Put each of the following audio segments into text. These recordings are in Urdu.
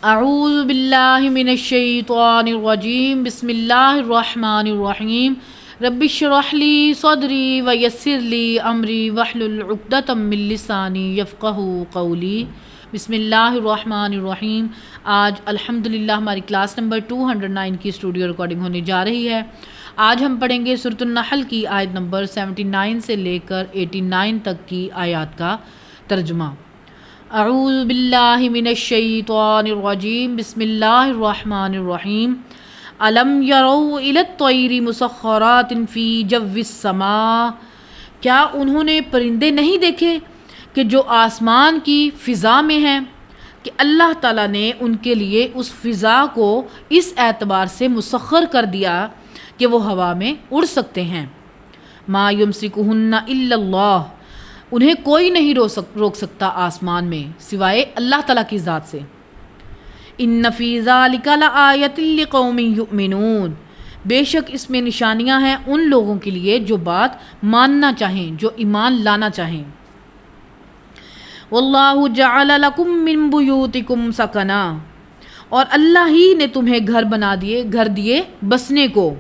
اعوذ باللہ من الشیطان الرجیم بسم اللہ الرحمن الرحیم رب اشرح لی صدری ویسر لی امری واحلل عقدۃ من لسانی یفقہوا قولی۔ بسم اللہ الرحمن الرحیم۔ آج الحمدللہ ہماری کلاس نمبر 209 کی اسٹوڈیو ریکارڈنگ ہونے جا رہی ہے۔ آج ہم پڑھیں گے سورۃ النحل کی آیت نمبر 79 سے لے کر 89 تک کی آیات کا ترجمہ۔ اعوذ باللہ من الشیطان الرجیم بسم اللہ الرحمن الرحیم۔ الم یروا الی الطیر مسخرات فی جو السماء، کیا انہوں نے پرندے نہیں دیکھے کہ جو آسمان کی فضا میں ہیں، کہ اللہ تعالیٰ نے ان کے لیے اس فضا کو اس اعتبار سے مسخر کر دیا کہ وہ ہوا میں اڑ سکتے ہیں۔ ما یمسکہن الا اللہ، انہیں کوئی نہیں روک سکتا آسمان میں سوائے اللہ تعالیٰ کی ذات سے۔ ان فی ذلک لآیۃ لقوم یؤمنون، بے شک اس میں نشانیاں ہیں ان لوگوں کے لیے جو بات ماننا چاہیں، جو ایمان لانا چاہیں۔ واللہ جعل لکم من بیوتکم سکنا، اور اللہ ہی نے تمہیں گھر دیے بسنے کو۔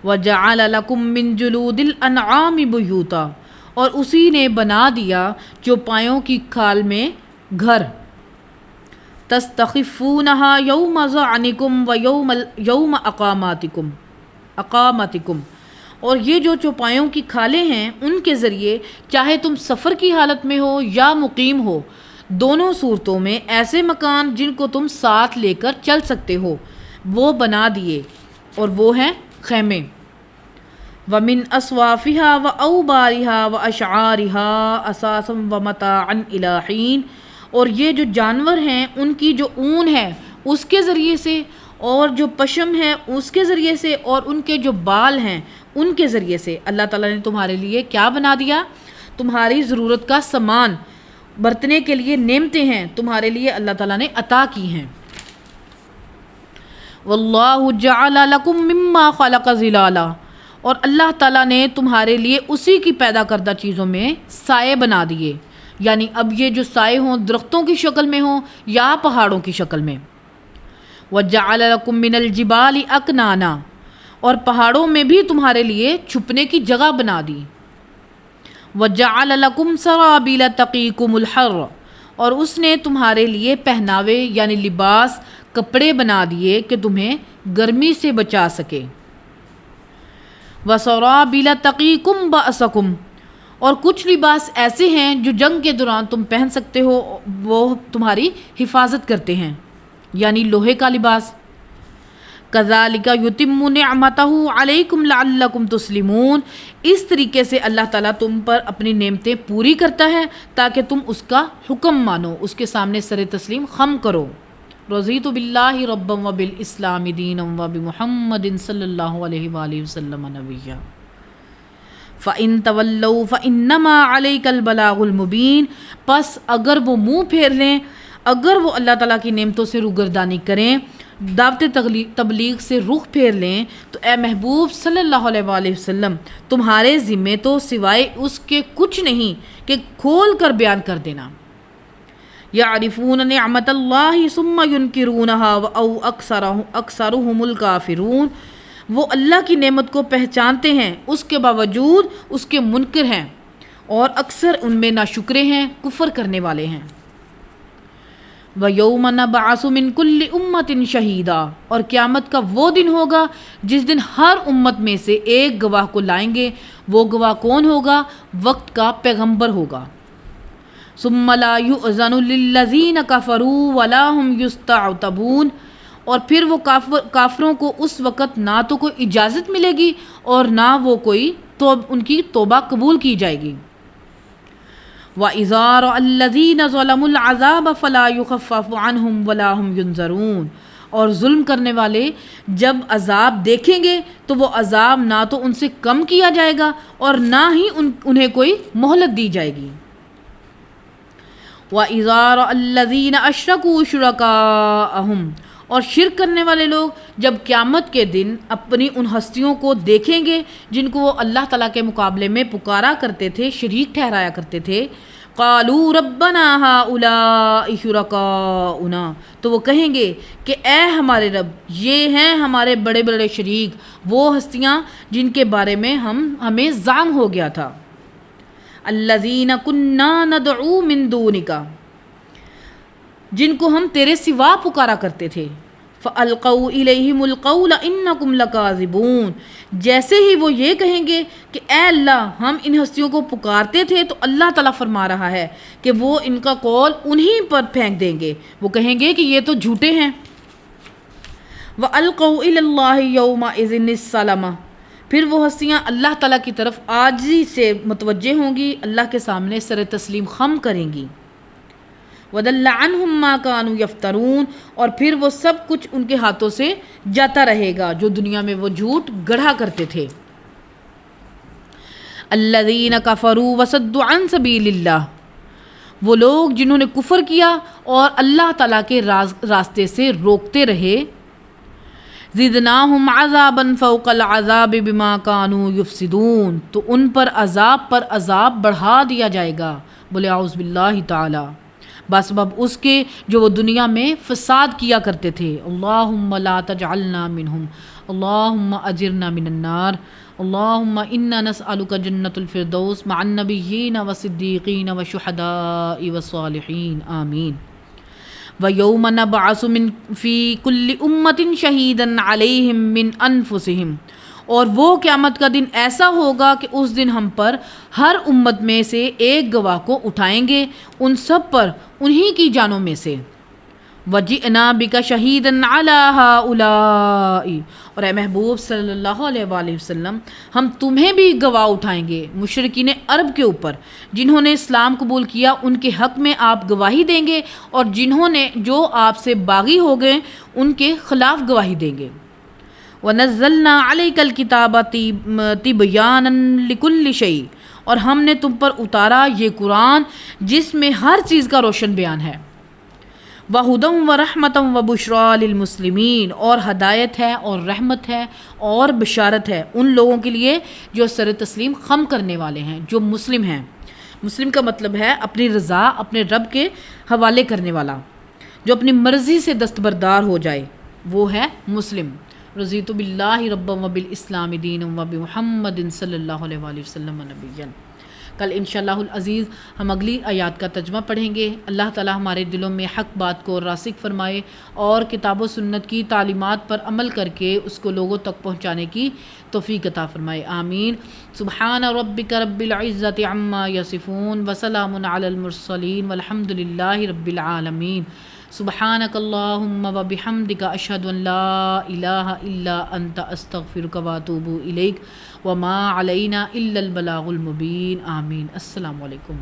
وجعل لکم من جلود الانعام بیوتا، اور اسی نے بنا دیا چوپایوں کی کھال میں گھر۔ تستخفونہا یوم ظعنکم و یوم اقامتکم، اور یہ جو چوپایوں کی کھالیں ہیں ان کے ذریعے چاہے تم سفر کی حالت میں ہو یا مقیم ہو، دونوں صورتوں میں ایسے مکان جن کو تم ساتھ لے کر چل سکتے ہو وہ بنا دیے، اور وہ ہیں خیمے۔ وَمِنْ أَصْوَافِهَا وَأَوْبَارِهَا وَأَشْعَارِهَا أَثَاثًا وَمَتَاعًا إِلَىٰ حِينٍ، اور یہ جو جانور ہیں ان کی جو اون ہے اس کے ذریعے سے، اور جو پشم ہے اس کے ذریعے سے، اور ان کے جو بال ہیں ان کے ذریعے سے اللہ تعالیٰ نے تمہارے لیے کیا بنا دیا؟ تمہاری ضرورت کا سامان، برتنے کے لیے نعمتیں ہیں تمہارے لیے اللہ تعالیٰ نے عطا کی ہیں۔ وَاللَّهُ جَعَلَ لَكُم مِّمَّا خَلَقَ ظِلَالًا، اور اللہ تعالیٰ نے تمہارے لیے اسی کی پیدا کردہ چیزوں میں سائے بنا دیے، یعنی اب یہ جو سائے ہوں درختوں کی شکل میں ہوں یا پہاڑوں کی شکل میں۔ وَجَعَلَ لَكُم مِّنَ الْجِبَالِ أَكْنَانًا، اور پہاڑوں میں بھی تمہارے لیے چھپنے کی جگہ بنا دی۔ وَجَعَلَ لَكُمْ سَرَابِيلَ تَقِيكُمُ الْحَرَّ، اور اس نے تمہارے لیے پہناوے یعنی لباس، کپڑے بنا دیے کہ تمہیں گرمی سے بچا سکے۔ وَسَرَابِيلَ تَقِيكُمْ بَأْسَكُمْ، اور کچھ لباس ایسے ہیں جو جنگ کے دوران تم پہن سکتے ہو، وہ تمہاری حفاظت کرتے ہیں، یعنی لوہے کا لباس۔ كَذَلِكَ يُتِمُّ نِعْمَتَهُ عَلَيْكُمْ لَعَلَّكُمْ تُسْلِمُونَ، اس طریقے سے اللہ تعالیٰ تم پر اپنی نعمتیں پوری کرتا ہے تاکہ تم اس کا حکم مانو، اس کے سامنے سر تسلیم خم کرو۔ رضیت باللہ ربا وبالاسلام دینا وبمحمد صلی اللہ علیہ وآلہ وسلم نبیا فإن تولوا فإنما علیک البلاغ المبین، پس اگر وہ منہ پھیر لیں، اگر وہ اللہ تعالیٰ کی نعمتوں سے روگردانی کریں، دعوت تبلیغ سے رخ پھیر لیں، تو اے محبوب صلی اللہ علیہ وآلہ وسلم تمہارے ذمے تو سوائے اس کے کچھ نہیں کہ کھول کر بیان کر دینا۔ یعرفون نعمت اللہ ثم ینکرونہا او اکثرہم الکافرون، وہ اللہ کی نعمت کو پہچانتے ہیں اس کے باوجود اس کے منکر ہیں، اور اکثر ان میں ناشکرے ہیں، کفر کرنے والے ہیں۔ وَيَوْمَ نَبْعَثُ مِن كُلِّ أُمَّةٍ شَهِيدًا، اور قیامت کا وہ دن ہوگا جس دن ہر امت میں سے ایک گواہ کو لائیں گے۔ وہ گواہ کون ہوگا؟ وقت کا پیغمبر ہوگا۔ ثُمَّ لَا يُؤْذَنُ لِلَّذِينَ كَفَرُوا وَلَا هُمْ يُسْتَعْتَبُونَ، اور پھر وہ کافروں کو اس وقت نہ تو کوئی اجازت ملے گی اور نہ وہ کوئی ان کی توبہ قبول کی جائے گی۔ وَإِذَا رَأَى الَّذِينَ ظَلَمُوا الْعَذَابَ فَلَا يُخَفَّفُ عَنْهُمْ وَلَا هُمْ يُنظَرُونَ، اور ظلم کرنے والے جب عذاب دیکھیں گے تو وہ عذاب نہ تو ان سے کم کیا جائے گا اور نہ ہی انہیں کوئی مہلت دی جائے گی۔ وَإِذَا رَأَى الَّذِينَ أَشْرَكُوا شُرَكَاءَهُمْ، اور شرک کرنے والے لوگ جب قیامت کے دن اپنی ان ہستیوں کو دیکھیں گے جن کو وہ اللہ تعالیٰ کے مقابلے میں پکارا کرتے تھے، شریک ٹھہرایا کرتے تھے، قالوا ربنا هؤلاء شرکاؤنا، تو وہ کہیں گے کہ اے ہمارے رب، یہ ہیں ہمارے بڑے بڑے شریک، وہ ہستیاں جن کے بارے میں ہمیں زعم ہو گیا تھا، الذین کنا ندعو من دونک، جن کو ہم تیرے سوا پکارا کرتے تھے، فَأَلْقَوْا إِلَيْهِمُ الْقَوْلَ إِنَّكُمْ لَكَاذِبُونَ، جیسے ہی وہ یہ کہیں گے کہ اے اللہ ہم ان ہستیوں کو پکارتے تھے، تو اللہ تعالیٰ فرما رہا ہے کہ وہ ان کا قول انہی پر پھینک دیں گے، وہ کہیں گے کہ یہ تو جھوٹے ہیں۔ وَأَلْقَوْا إِلَى اللَّهِ يَوْمَئِذٍ السَّلَمَ، پھر وہ ہستیاں اللہ تعالیٰ کی طرف عاجزی سے متوجہ ہوں گی، اللہ کے سامنے سر تسلیم خم کریں گی۔ وَضَلَّ عَنْهُمْ مَا كَانُوا يَفْتَرُونَ، اور پھر وہ سب کچھ ان کے ہاتھوں سے جاتا رہے گا جو دنیا میں وہ جھوٹ گڑھا کرتے تھے۔ الَّذِينَ كَفَرُوا وَصَدُّوا عَنْ سَبِيلِ اللَّهِ، وہ لوگ جنہوں نے کفر کیا اور اللہ تعالیٰ کے راستے سے روکتے رہے، زِدْنَاهُمْ عَذَابًا فَوْقَ الْعَذَابِ بِمَا كَانُوا يُفْسِدُونَ، تو ان پر عذاب پر عذاب بڑھا دیا جائے گا، بولے اعوذ باللہ تعالی، بسبب اس کے جو وہ دنیا میں فساد کیا کرتے تھے۔ اللہم لا تجعلنا منہم، اللہم اجرنا من النار، اللہم انا نسألک جنت الفردوس مع النبیین والصدیقین والشہداء والصالحین، آمین۔ وَيَوْمَ نَبْعَثُ فِي كُلِّ أُمَّةٍ شَهِيدًا عَلَيْهِمْ مِنْ أَنفُسِهِمْ، اور وہ قیامت کا دن ایسا ہوگا کہ اس دن ہم پر ہر امت میں سے ایک گواہ کو اٹھائیں گے، ان سب پر انہی کی جانوں میں سے۔ وَجِئْنَا بِكَ شَهِيدًا عَلَىٰ هَٰؤُلَاءِ، اور اے محبوب صلی اللہ علیہ وآلہ وسلم، ہم تمہیں بھی گواہ اٹھائیں گے مشرکین عرب کے اوپر، جنہوں نے اسلام قبول کیا ان کے حق میں آپ گواہی دیں گے، اور جنہوں نے جو آپ سے باغی ہو گئے ان کے خلاف گواہی دیں گے۔ وَنَزَّلْنَا عَلَيْكَ الْكِتَابَ تِبْيَانًا لِكُلِّ شَيْءٍ، اور ہم نے تم پر اتارا یہ قرآن جس میں ہر چیز کا روشن بیان ہے۔ وَهُدًى وَرَحْمَةً وَبُشْرَىٰ لِلْمُسْلِمِينَ، اور ہدایت ہے اور رحمت ہے اور بشارت ہے ان لوگوں کے لیے جو سر تسلیم خم کرنے والے ہیں، جو مسلم ہیں۔ مسلم کا مطلب ہے اپنی رضا اپنے رب کے حوالے کرنے والا، جو اپنی مرضی سے دستبردار ہو جائے، وہ ہے مسلم۔ رضیت باللہ ربا وبالاسلام دینا وبمحمد صلی اللہ علیہ وآلہ وسلم نبیًا۔ کل انشاءاللہ العزیز ہم اگلی آیات کا ترجمہ پڑھیں گے۔ اللہ تعالی ہمارے دلوں میں حق بات کو راسخ فرمائے اور کتاب و سنت کی تعلیمات پر عمل کر کے اس کو لوگوں تک پہنچانے کی توفیق عطا فرمائے، آمین۔ سبحان ربک رب العزت عما یصفون وسلام علی المرسلین والحمد للہ رب العالمین۔ سبحانک اللہم وبحمدک اشہد ان لا الہ الا انت استغفرک واتوب الیک وما علینا الا البلاغ المبین، آمین۔ السلام علیکم۔